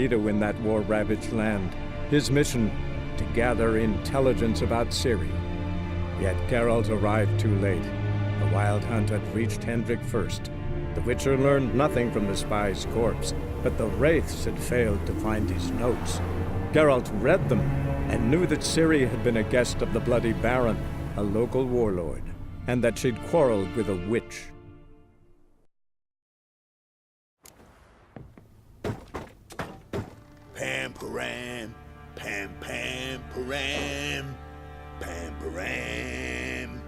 incognito in that war-ravaged land. His mission, to gather intelligence about Ciri. Yet Geralt arrived too late. The Wild Hunt had reached Hendrik first. The Witcher learned nothing from the spy's corpse, but the Wraiths had failed to find his notes. Geralt read them, and knew that Ciri had been a guest of the Bloody Baron, a local warlord, and that she'd quarreled with a witch. Pam-param, pam-pam-param, pam-param.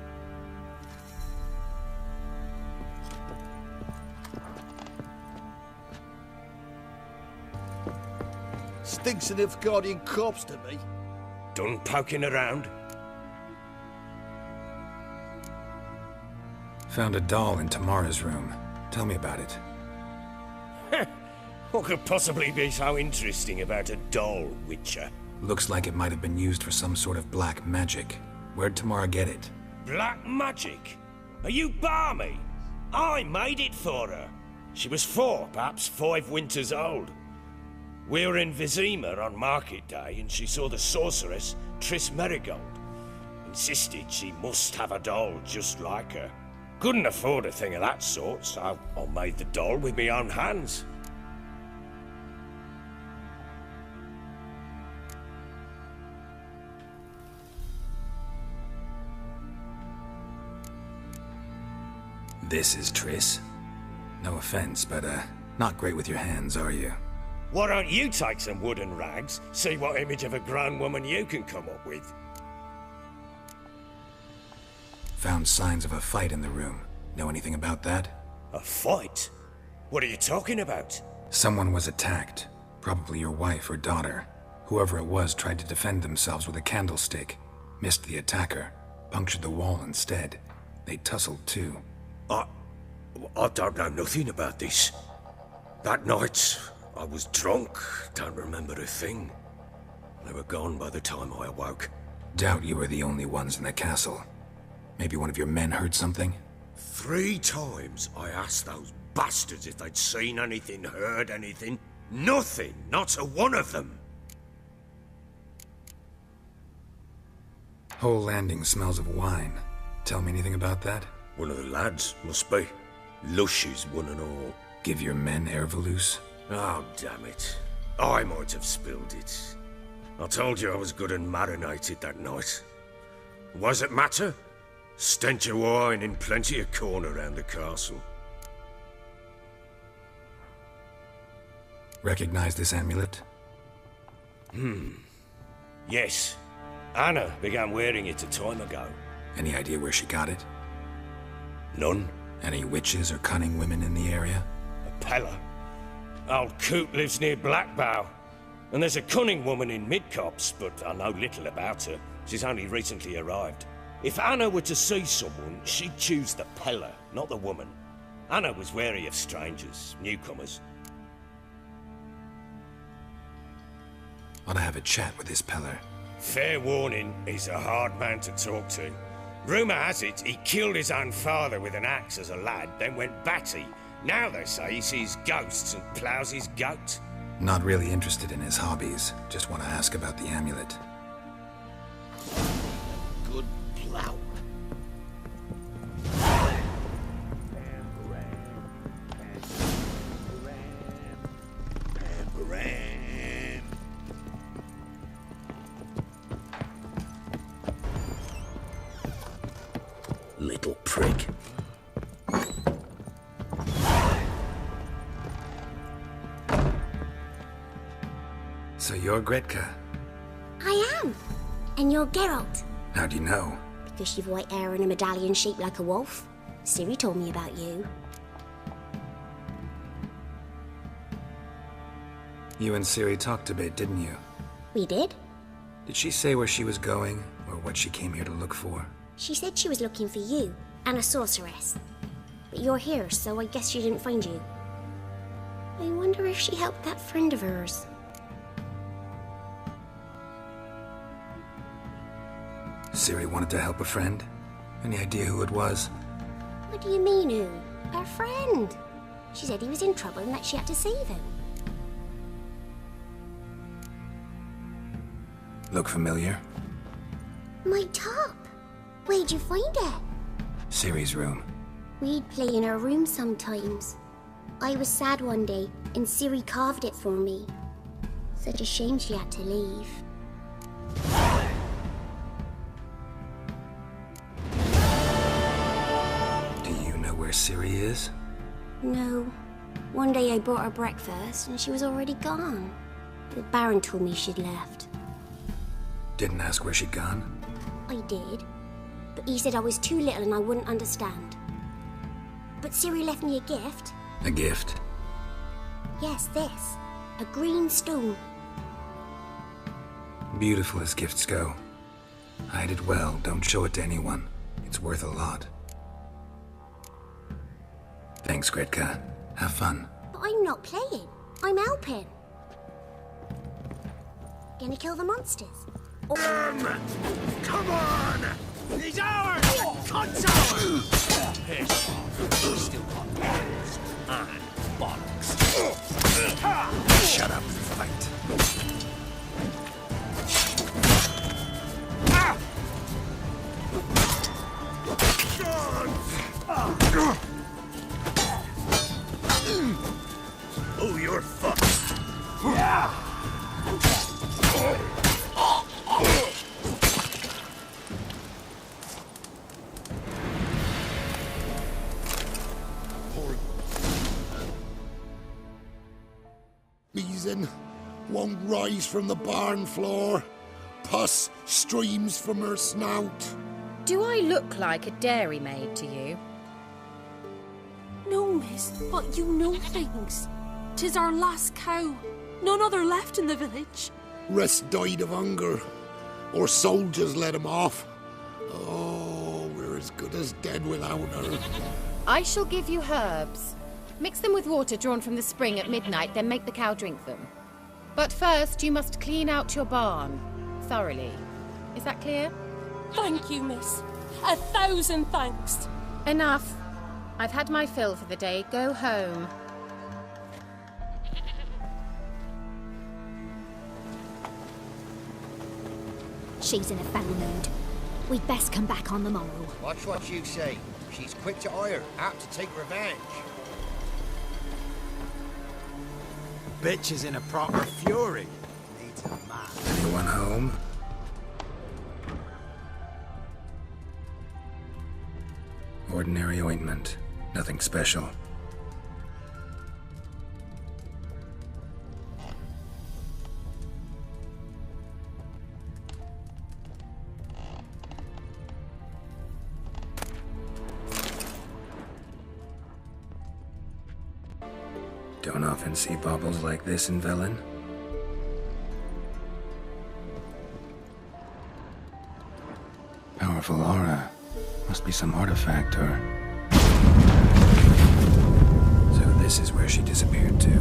Stinks of Nilfgaardian corpse to me. Done poking around? Found a doll in Tamara's room. Tell me about it. What could possibly be so interesting about a doll, Witcher? Looks like it might have been used for some sort of black magic. Where'd Tamara get it? Black magic? Are you balmy? I made it for her. She was 4, perhaps 5 winters old. We were in Vizima on market day and she saw the sorceress, Triss Merigold. Insisted she must have a doll just like her. Couldn't afford a thing of that sort, so I made the doll with my own hands. This is Triss. No offense, but not great with your hands, are you? Why don't you take some wooden rags, see what image of a grown woman you can come up with? Found signs of a fight in the room. Know anything about that? A fight? What are you talking about? Someone was attacked. Probably your wife or daughter. Whoever it was tried to defend themselves with a candlestick. Missed the attacker. Punctured the wall instead. They tussled too. I don't know nothing about this. That night, I was drunk. Don't remember a thing. They were gone by the time I awoke. Doubt you were the only ones in the castle. Maybe one of your men heard something? 3 times I asked those bastards if they'd seen anything, heard anything. Nothing, not a one of them. Whole landing smells of wine. Tell me anything about that? One of the lads, must be. Lushes, one and all. Give your men Ervelus? Oh, damn it. I might have spilled it. I told you I was good and marinated that night. What does it matter? Stench of wine in plenty of corn around the castle. Recognize this amulet? Yes. Anna began wearing it a time ago. Any idea where she got it? None. Any witches or cunning women in the area? A Pella. Old Coot lives near Blackbow. And there's a cunning woman in Midcopse, but I know little about her. She's only recently arrived. If Anna were to see someone, she'd choose the Pella, not the woman. Anna was wary of strangers, newcomers. Ought to have a chat with this Peller. Fair warning, he's a hard man to talk to. Rumour has it he killed his own father with an axe as a lad, then went batty. Now they say he sees ghosts and ploughs his goat. Not really interested in his hobbies. Just want to ask about the amulet. Good plow. Little prick. So you're Gretka? I am. And you're Geralt. How'd you know? Because you've white hair and a medallion shaped like a wolf. Ciri told me about you. You and Ciri talked a bit, didn't you? We did. Did she say where she was going, or what she came here to look for? She said she was looking for you, and a sorceress. But you're here, so I guess she didn't find you. I wonder if she helped that friend of hers. Ciri wanted to help a friend? Any idea who it was? What do you mean, who? Her friend. She said he was in trouble and that she had to save him. Look familiar? My top! Where'd you find it? Ciri's room. We'd play in her room sometimes. I was sad one day, and Ciri carved it for me. Such a shame she had to leave. Do you know where Ciri is? No. One day I brought her breakfast, and she was already gone. The Baron told me she'd left. Didn't ask where she'd gone? I did, but he said I was too little and I wouldn't understand. But Ciri left me a gift. A gift? Yes, this. A green stone. Beautiful as gifts go. Hide it well, don't show it to anyone. It's worth a lot. Thanks, Gretka. Have fun. But I'm not playing. I'm helping. Gonna kill the monsters. Come on! He's ours! Cunt's ours! Piss off. Still got balls and bollocks. Shut up and fight. Oh, you're fucked. Yeah. Measin won't rise from the barn floor. Pus streams from her snout. Do I look like a dairymaid to you? No, miss, but you know things. 'Tis our last cow. None other left in the village. Rest died of hunger. Or soldiers let him off. Oh, we're as good as dead without her. I shall give you herbs. Mix them with water drawn from the spring at midnight, then make the cow drink them. But first, you must clean out your barn. Thoroughly. Is that clear? Thank you, miss. 1,000 thanks. Enough. I've had my fill for the day. Go home. She's in a foul mood. We'd best come back on the morrow. Watch what you say. She's quick to ire, apt to take revenge. Bitch is in a proper fury. Needs a man. Anyone home? Ordinary ointment. Nothing special. Don't often see baubles like this in Velen. Powerful aura. Must be some artifact or... So this is where she disappeared to.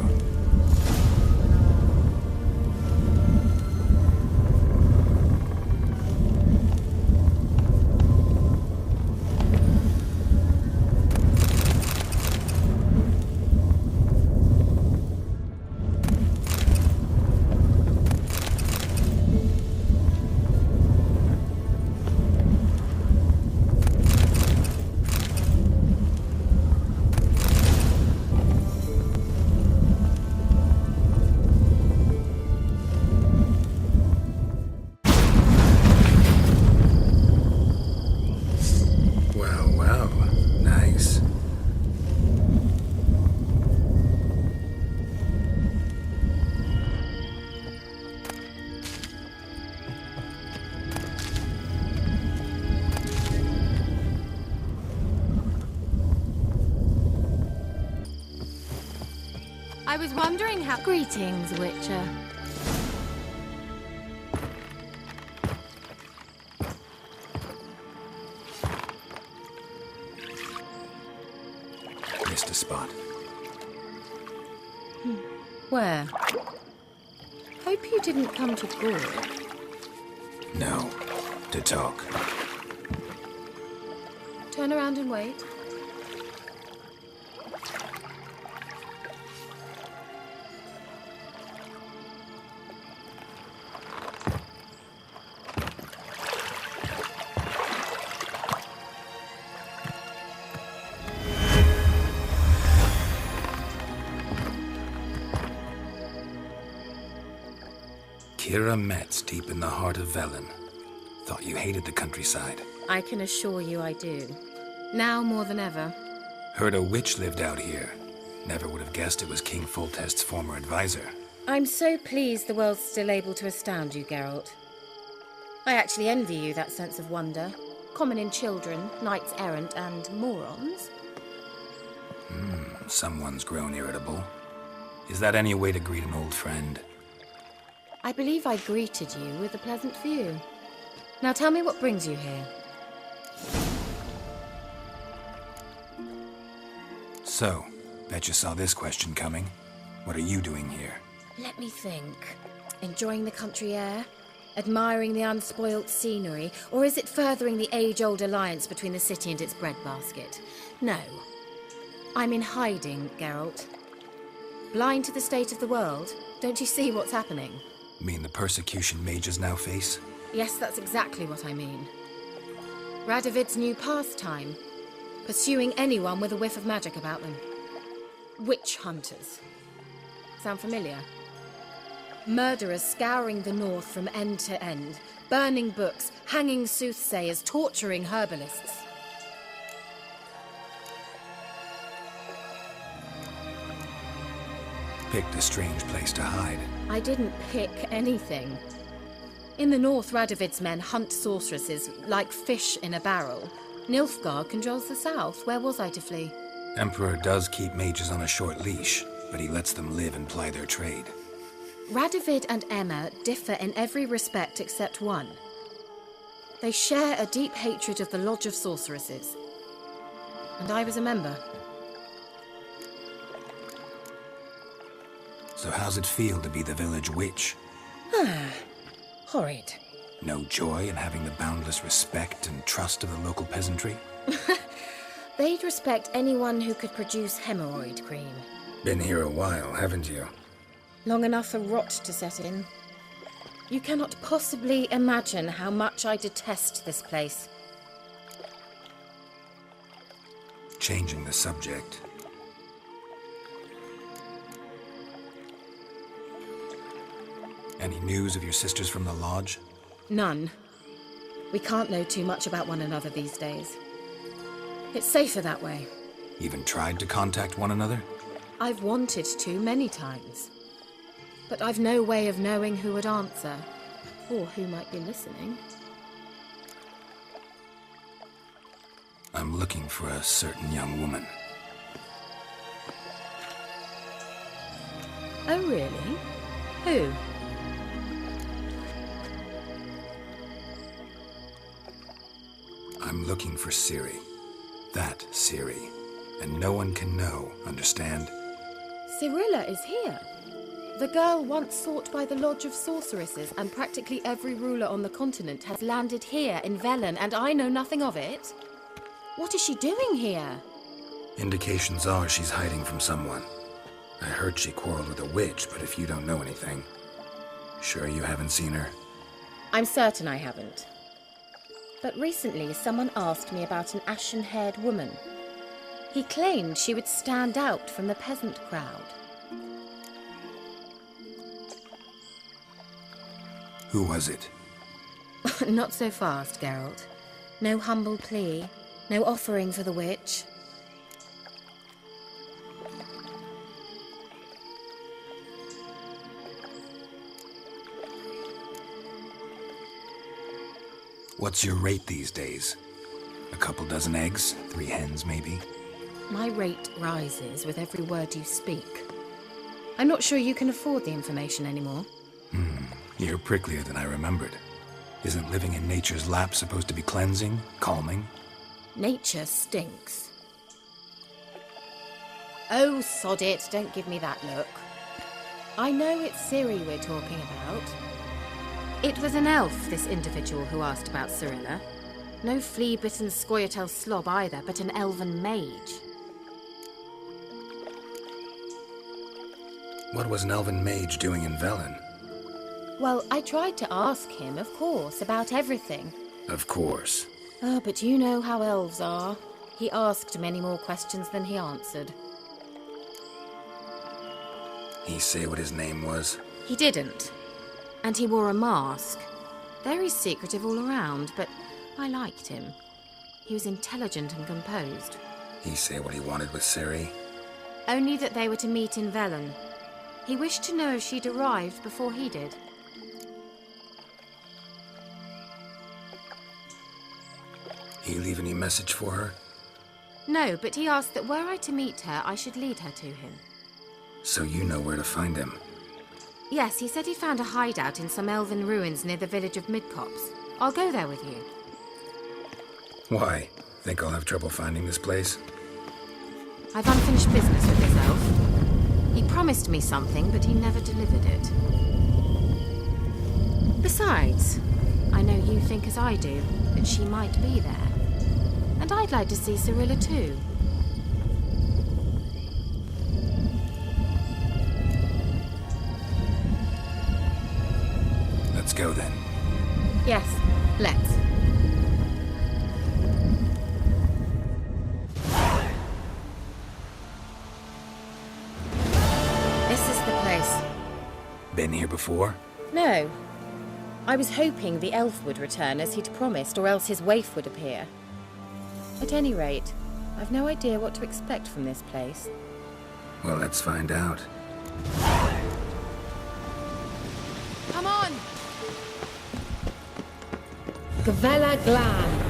I was wondering how... Greetings, Witcher. Missed a spot. Where? Hope you didn't come to Gore. No. To talk. Turn around and wait. Kira Metz, deep in the heart of Velen. Thought you hated the countryside. I can assure you I do. Now more than ever. Heard a witch lived out here. Never would have guessed it was King Foltest's former advisor. I'm so pleased the world's still able to astound you, Geralt. I actually envy you that sense of wonder. Common in children, knights errant, and morons. Someone's grown irritable. Is that any way to greet an old friend? I believe I greeted you with a pleasant view. Now tell me what brings you here. So, bet you saw this question coming. What are you doing here? Let me think. Enjoying the country air? Admiring the unspoilt scenery? Or is it furthering the age-old alliance between the city and its breadbasket? No. I'm in hiding, Geralt. Blind to the state of the world? Don't you see what's happening? Mean the persecution mages now face? Yes, that's exactly what I mean. Radovid's new pastime. Pursuing anyone with a whiff of magic about them. Witch hunters. Sound familiar? Murderers scouring the north from end to end, burning books, hanging soothsayers, torturing herbalists. Picked a strange place to hide. I didn't pick anything. In the north, Radovid's men hunt sorceresses like fish in a barrel. Nilfgaard controls the south. Where was I to flee? Emperor does keep mages on a short leash, but he lets them live and ply their trade. Radovid and Emma differ in every respect except one. They share a deep hatred of the Lodge of Sorceresses. And I was a member. So how's it feel to be the village witch? Horrid. No joy in having the boundless respect and trust of the local peasantry? They'd respect anyone who could produce hemorrhoid cream. Been here a while, haven't you? Long enough for rot to set in. You cannot possibly imagine how much I detest this place. Changing the subject. Any news of your sisters from the lodge? None. We can't know too much about one another these days. It's safer that way. Even tried to contact one another? I've wanted to many times. But I've no way of knowing who would answer, or who might be listening. I'm looking for a certain young woman. Oh, really? Who? I'm looking for Ciri. That Ciri. And no one can know, understand? Cirilla is here. The girl once sought by the Lodge of Sorceresses, and practically every ruler on the continent has landed here in Velen, and I know nothing of it. What is she doing here? Indications are she's hiding from someone. I heard she quarreled with a witch, but if you don't know anything, sure you haven't seen her? I'm certain I haven't. But recently someone asked me about an ashen-haired woman. He claimed she would stand out from the peasant crowd. Who was it? Not so fast, Geralt. No humble plea, no offering for the witch. What's your rate these days? A couple dozen eggs? 3 hens, maybe? My rate rises with every word you speak. I'm not sure you can afford the information anymore. You're pricklier than I remembered. Isn't living in nature's lap supposed to be cleansing, calming? Nature stinks. Oh, sod it, don't give me that look. I know it's Ciri we're talking about. It was an elf, this individual who asked about Cirilla. No flea-bitten Scoia'tael slob either, but an elven mage. What was an elven mage doing in Velen? Well, I tried to ask him, of course, about everything. Of course. Oh, but you know how elves are. He asked many more questions than he answered. He say what his name was? He didn't. And he wore a mask. Very secretive all around, but I liked him. He was intelligent and composed. He say what he wanted with Ciri? Only that they were to meet in Velen. He wished to know if she'd arrived before he did. He leave any message for her? No, but he asked that were I to meet her, I should lead her to him. So you know where to find him? Yes, he said he found a hideout in some elven ruins near the village of Midcopse. I'll go there with you. Why? Think I'll have trouble finding this place? I've unfinished business with this elf. He promised me something, but he never delivered it. Besides, I know you think as I do, that she might be there. And I'd like to see Cirilla too. Let's go then. Yes, let's. This is the place. Been here before? No. I was hoping the elf would return as he'd promised, or else his waif would appear. At any rate, I've no idea what to expect from this place. Well, let's find out. Come on! Gavella Glan.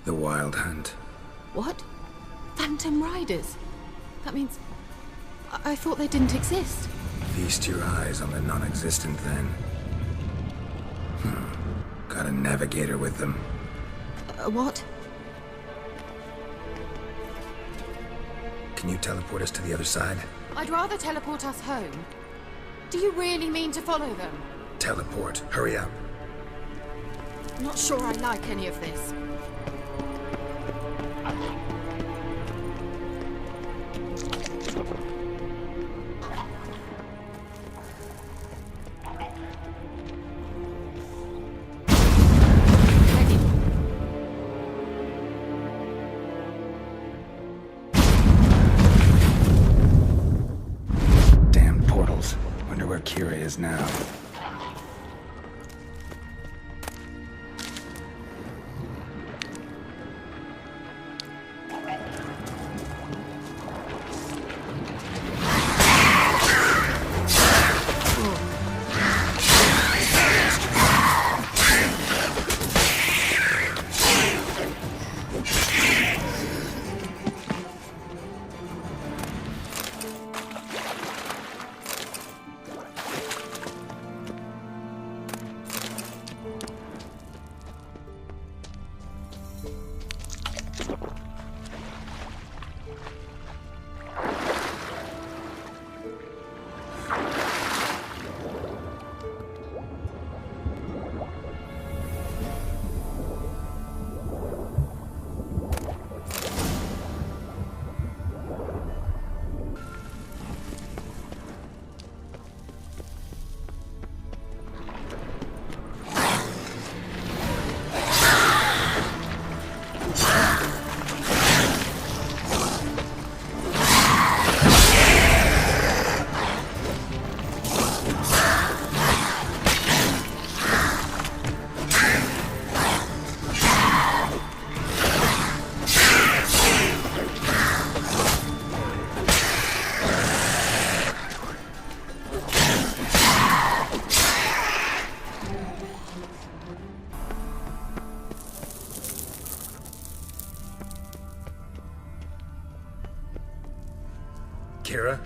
The Wild Hunt. What? Phantom Riders? That means... I thought they didn't exist. Feast your eyes on the non-existent then. Got a navigator with them. What? Can you teleport us to the other side? I'd rather teleport us home. Do you really mean to follow them? Teleport. Hurry up. Not sure I like any of this. Damn portals. Wonder where Kira is now. Kira?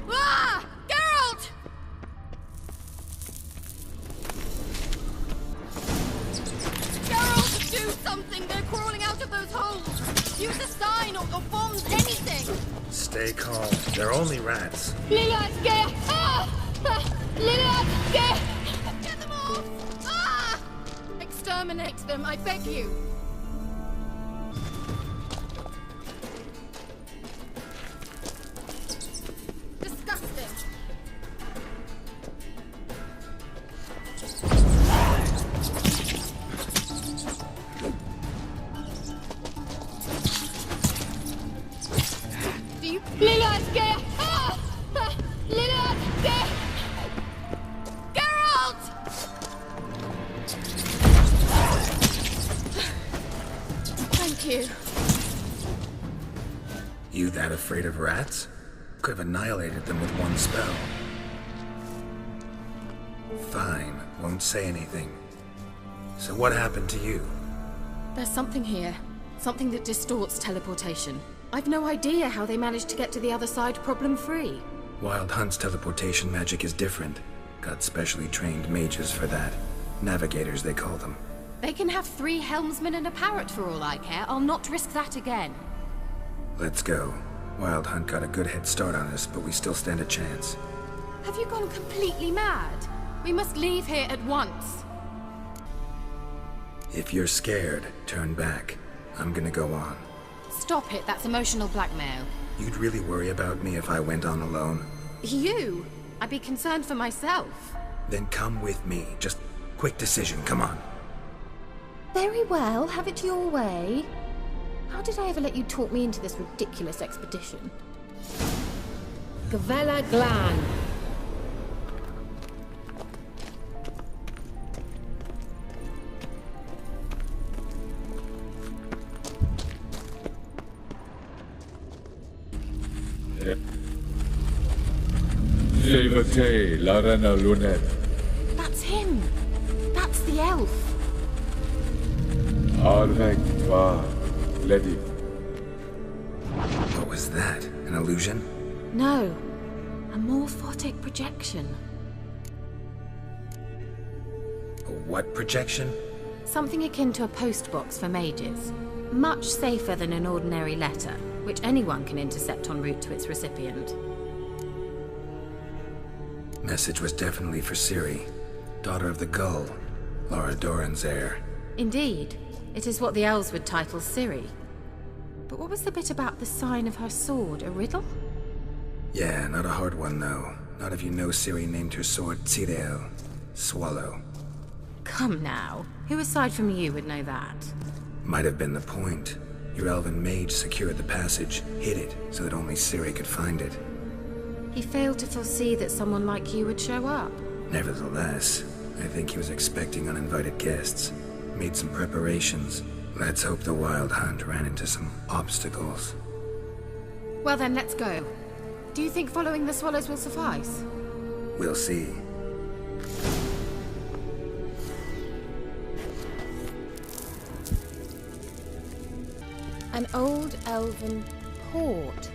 Ah! Geralt! Geralt, do something! those holes! Use a sign or bombs, anything! Stay calm. They're only rats. Get them off! Ah! Exterminate them, I beg you! Disgusting! Do you... Geralt! Thank you. You that afraid of rats? Could have annihilated them with one spell. Fine, won't say anything. So what happened to you? There's something here. Something that distorts teleportation. I've no idea how they managed to get to the other side problem-free. Wild Hunt's teleportation magic is different. Got specially trained mages for that. Navigators, they call them. They can have 3 helmsmen and a parrot for all I care. I'll not risk that again. Let's go. Wild Hunt got a good head start on us, but we still stand a chance. Have you gone completely mad? We must leave here at once. If you're scared, turn back. I'm gonna go on. Stop it, that's emotional blackmail. You'd really worry about me if I went on alone? You? I'd be concerned for myself. Then come with me. Just quick decision, come on. Very well, have it your way. How did I ever let you talk me into this ridiculous expedition? Gavella Glan. That's him! That's the elf! What was that? An illusion? No. A morphotic projection. A what projection? Something akin to a postbox for mages. Much safer than an ordinary letter, which anyone can intercept en route to its recipient. Message was definitely for Ciri, daughter of the Gull, Laura Doran's heir. Indeed. It is what the elves would title Ciri. But what was the bit about the sign of her sword? A riddle? Yeah, not a hard one though. Not if you know Ciri named her sword Tirel, Swallow. Come now. Who aside from you would know that? Might have been the point. Your elven mage secured the passage, hid it, so that only Ciri could find it. He failed to foresee that someone like you would show up. Nevertheless, I think he was expecting uninvited guests. Made some preparations. Let's hope the Wild Hunt ran into some obstacles. Well then, let's go. Do you think following the swallows will suffice? We'll see. An old elven port.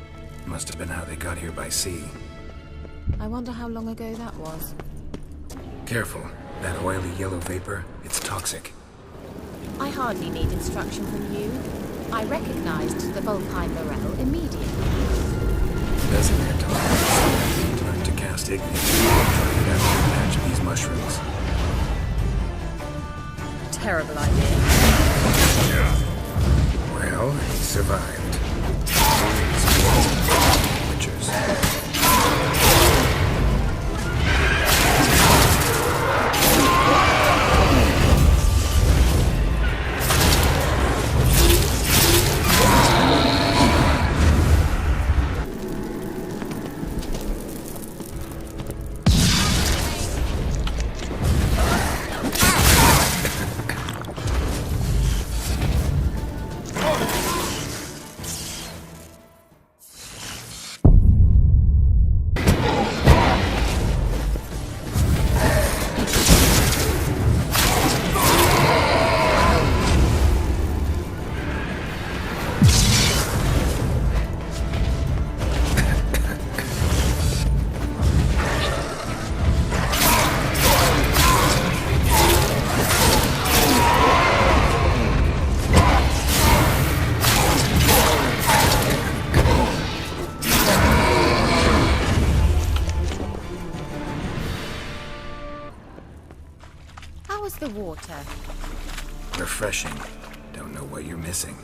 Must have been how they got here by sea. I wonder how long ago that was. Careful. That oily yellow vapor, it's toxic. I hardly need instruction from you. I recognized the Volkheim Morel immediately. Doesn't it talk? Time to cast ignition. Try to get a patch of these mushrooms. Terrible idea. Well, he survived. Witchers. was the water? Refreshing. Don't know what you're missing.